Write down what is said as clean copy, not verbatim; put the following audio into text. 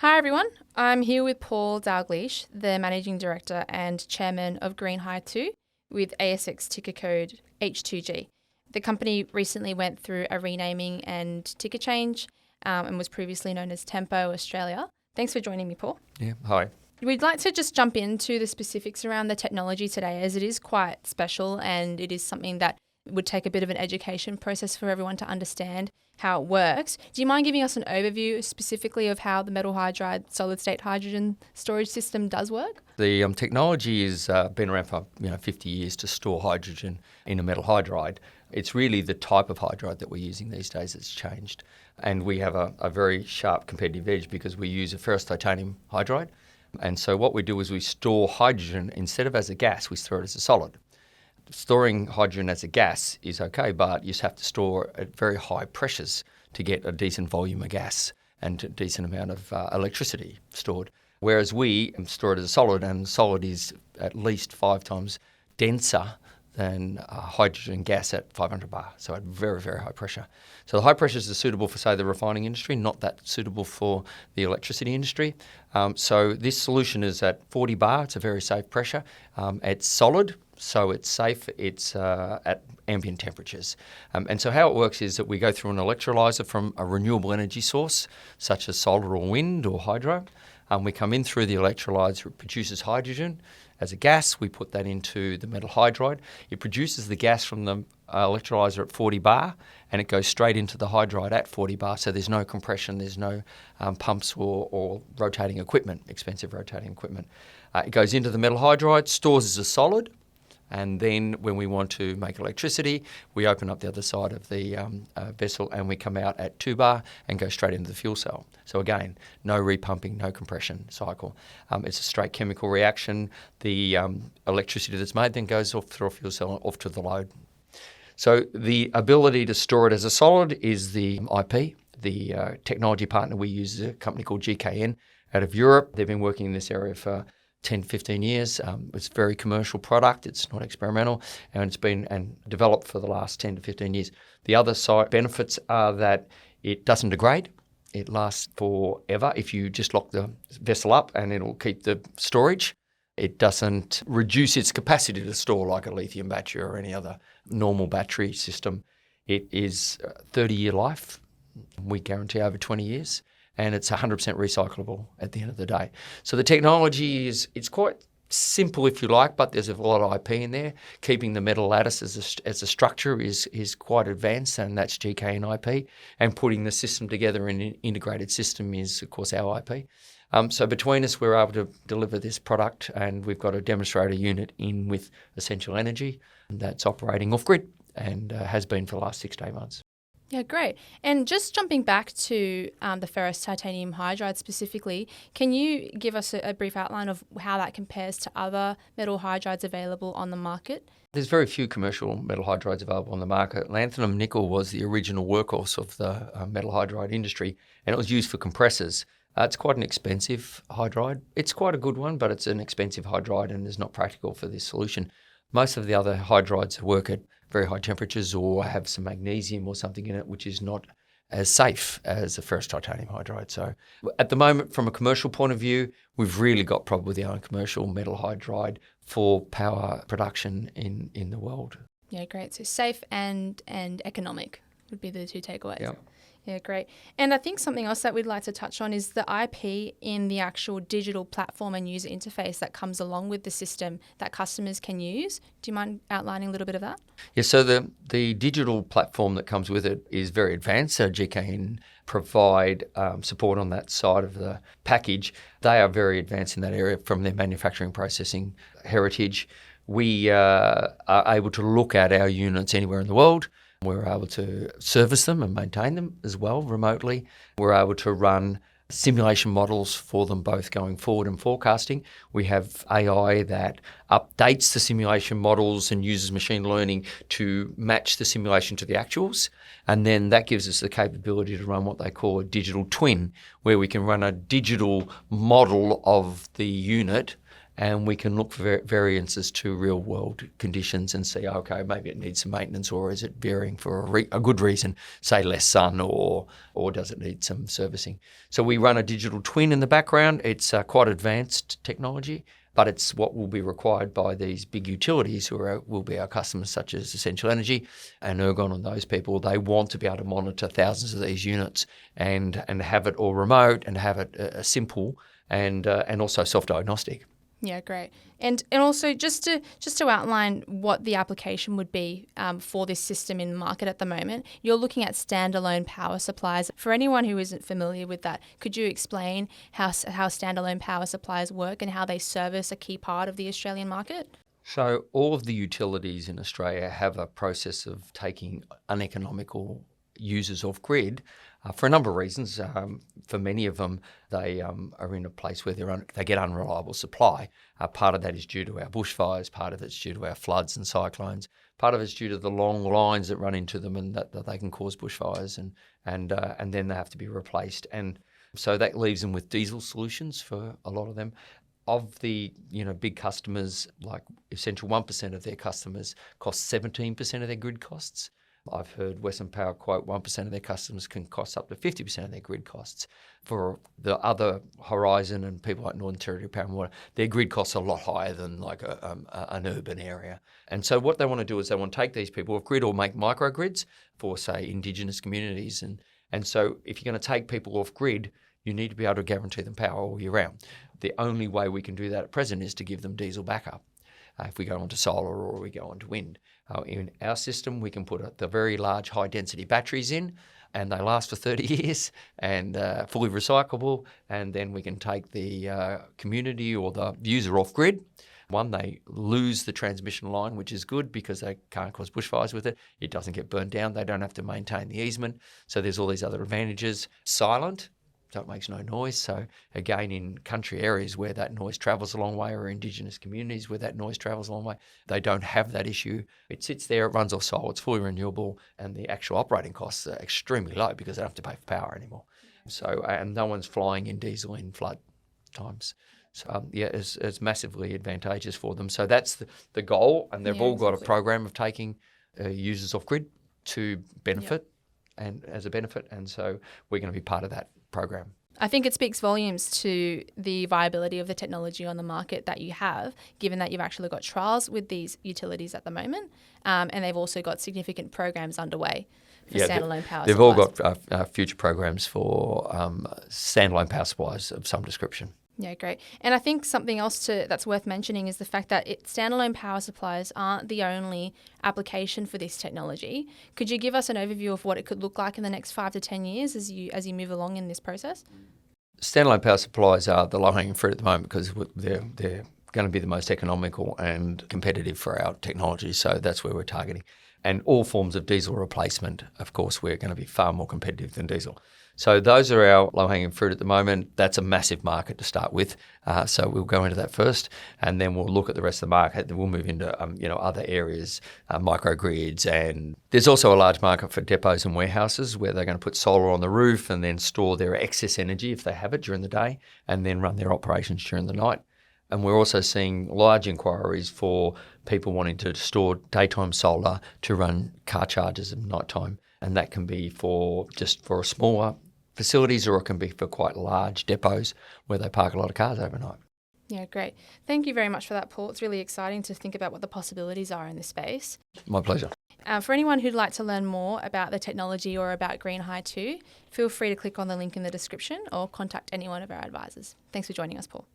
Hi everyone, I'm here with Paul Dalgleish, the Managing Director and Chairman of GreenHy2 with ASX ticker code H2G. The company recently went through a renaming and ticker change and was previously known as Tempo Australia. Thanks for joining me, Paul. Yeah, hi. We'd like to just jump into the specifics around the technology today, as it is quite special and it is something that would take a bit of an education process for everyone to understand how it works. Do you mind giving us an overview specifically of how the metal hydride solid-state hydrogen storage system does work? The technology has been around for 50 years to store hydrogen in a metal hydride. It's really the type of hydride that we're using these days that's changed. And we have a very sharp competitive edge because we use a ferrous titanium hydride. And so what we do is we store hydrogen, instead of as a gas, we store it as a solid. Storing hydrogen as a gas is okay, but you just have to store at very high pressures to get a decent volume of gas and a decent amount of electricity stored. Whereas we store it as a solid, and solid is at least 5 times denser than hydrogen gas at 500 bar, so at very, very high pressure. So the high pressures are suitable for, say, the refining industry, not that suitable for the electricity industry. So this solution is at 40 bar. It's a very safe pressure. It's solid, so it's safe. It's at ambient temperatures. And so how it works is that we go through an electrolyser from a renewable energy source, such as solar or wind or hydro. We come in through the electrolyser, it produces hydrogen as a gas. We put that into the metal hydride. It produces the gas from the electrolyser at 40 bar, and it goes straight into the hydride at 40 bar. So there's no compression, there's no pumps or rotating equipment, expensive rotating equipment. It goes into the metal hydride, stores as a solid, and then when we want to make electricity, we open up the other side of the vessel and we come out at 2 bar and go straight into the fuel cell. So again, no repumping, no compression cycle. It's a straight chemical reaction. The electricity that's made then goes off through a fuel cell off to the load. So the ability to store it as a solid is the IP. The technology partner we use is a company called GKN out of Europe. They've been working in this area for 10, 15 years. It's a very commercial product. It's not experimental, and it's been developed for the last 10 to 15 years. The other side benefits are that it doesn't degrade. It lasts forever if you just lock the vessel up, and it'll keep the storage. It doesn't reduce its capacity to store like a lithium battery or any other normal battery system. It is 30-year life. We guarantee over 20 years. And it's 100% recyclable at the end of the day. So the technology it's quite simple if you like, but there's a lot of IP in there. Keeping the metal lattice as a structure is quite advanced, and that's GKN IP. And putting the system together in an integrated system is, of course, our IP. So between us, we're able to deliver this product, and we've got a demonstrator unit in with Essential Energy that's operating off-grid and has been for the last 6 to 8 months. Yeah, great. And just jumping back to the ferrous titanium hydride specifically, can you give us a brief outline of how that compares to other metal hydrides available on the market? There's very few commercial metal hydrides available on the market. Lanthanum nickel was the original workhorse of the metal hydride industry, and it was used for compressors. It's quite an expensive hydride. It's quite a good one, but it's an expensive hydride and is not practical for this solution. Most of the other hydrides work at very high temperatures or have some magnesium or something in it, which is not as safe as a ferrous titanium hydride. So at the moment, from a commercial point of view, we've really got probably the only commercial metal hydride for power production in the world. Yeah, great. So safe and economic would be the two takeaways. Yeah. Yeah, great. And I think something else that we'd like to touch on is the IP in the actual digital platform and user interface that comes along with the system that customers can use. Do you mind outlining a little bit of that? Yeah, so the digital platform that comes with it is very advanced. So GKN provide support on that side of the package. They are very advanced in that area from their manufacturing processing heritage. We are able to look at our units anywhere in the world. We're able to service them and maintain them as well remotely. We're able to run simulation models for them both going forward and forecasting. We have AI that updates the simulation models and uses machine learning to match the simulation to the actuals. And then that gives us the capability to run what they call a digital twin, where we can run a digital model of the unit and we can look for variances to real world conditions and see, okay, maybe it needs some maintenance, or is it varying for a good reason, say less sun, or does it need some servicing? So we run a digital twin in the background. It's quite advanced technology, but it's what will be required by these big utilities who will be our customers, such as Essential Energy and Ergon and those people. They want to be able to monitor thousands of these units and have it all remote and have it simple and also self-diagnostic. Yeah, great. And also just to outline what the application would be for this system in the market at the moment, you're looking at standalone power supplies. For anyone who isn't familiar with that, could you explain how standalone power supplies work and how they service a key part of the Australian market? So all of the utilities in Australia have a process of taking uneconomical users off grid for a number of reasons. For many of them, they are in a place where they get unreliable supply. Part of that is due to our bushfires, part of it's due to our floods and cyclones, part of it's due to the long lines that run into them and that they can cause bushfires, and then they have to be replaced. And so that leaves them with diesel solutions for a lot of them. Of the big customers, like Essential, 1% of their customers cost 17% of their grid costs. I've heard Western Power quote 1% of their customers can cost up to 50% of their grid costs. For the other Horizon and people like Northern Territory Power and Water, their grid costs are a lot higher than like an urban area. And so what they want to do is they want to take these people off grid or make microgrids for, say, Indigenous communities. And so if you're going to take people off grid, you need to be able to guarantee them power all year round. The only way we can do that at present is to give them diesel backup. If we go onto solar or we go onto wind. In our system, we can put the very large high-density batteries in, and they last for 30 years and fully recyclable, and then we can take the community or the user off grid. One, they lose the transmission line, which is good because they can't cause bushfires with it. It doesn't get burned down. They don't have to maintain the easement. So there's all these other advantages. Silent. So it makes no noise. So again, in country areas where that noise travels a long way, or Indigenous communities where that noise travels a long way, they don't have that issue. It sits there, it runs off solar, it's fully renewable, and the actual operating costs are extremely low because they don't have to pay for power anymore. So, and no one's flying in diesel in flood times. So it's massively advantageous for them. So that's the goal, and they've all got a program of taking users off grid to benefit and as a benefit, and so we're going to be part of that program. I think it speaks volumes to the viability of the technology on the market that you have, given that you've actually got trials with these utilities at the moment, and they've also got significant programs underway for standalone power supplies. They've all got future programs for standalone power supplies of some description. Yeah, great. And I think something else that's worth mentioning is the fact that standalone power supplies aren't the only application for this technology. Could you give us an overview of what it could look like in the next 5 to 10 years as you move along in this process? Standalone power supplies are the low-hanging fruit at the moment because they're going to be the most economical and competitive for our technology. So that's where we're targeting. And all forms of diesel replacement, of course, we're going to be far more competitive than diesel. So those are our low-hanging fruit at the moment. That's a massive market to start with. So we'll go into that first, and then we'll look at the rest of the market. Then we'll move into other areas, microgrids, and there's also a large market for depots and warehouses where they're going to put solar on the roof and then store their excess energy if they have it during the day, and then run their operations during the night. And we're also seeing large inquiries for people wanting to store daytime solar to run car chargers at nighttime. And that can be for smaller facilities, or it can be for quite large depots where they park a lot of cars overnight. Yeah, great. Thank you very much for that, Paul. It's really exciting to think about what the possibilities are in this space. My pleasure. For anyone who'd like to learn more about the technology or about GreenHy2, feel free to click on the link in the description or contact any one of our advisors. Thanks for joining us, Paul.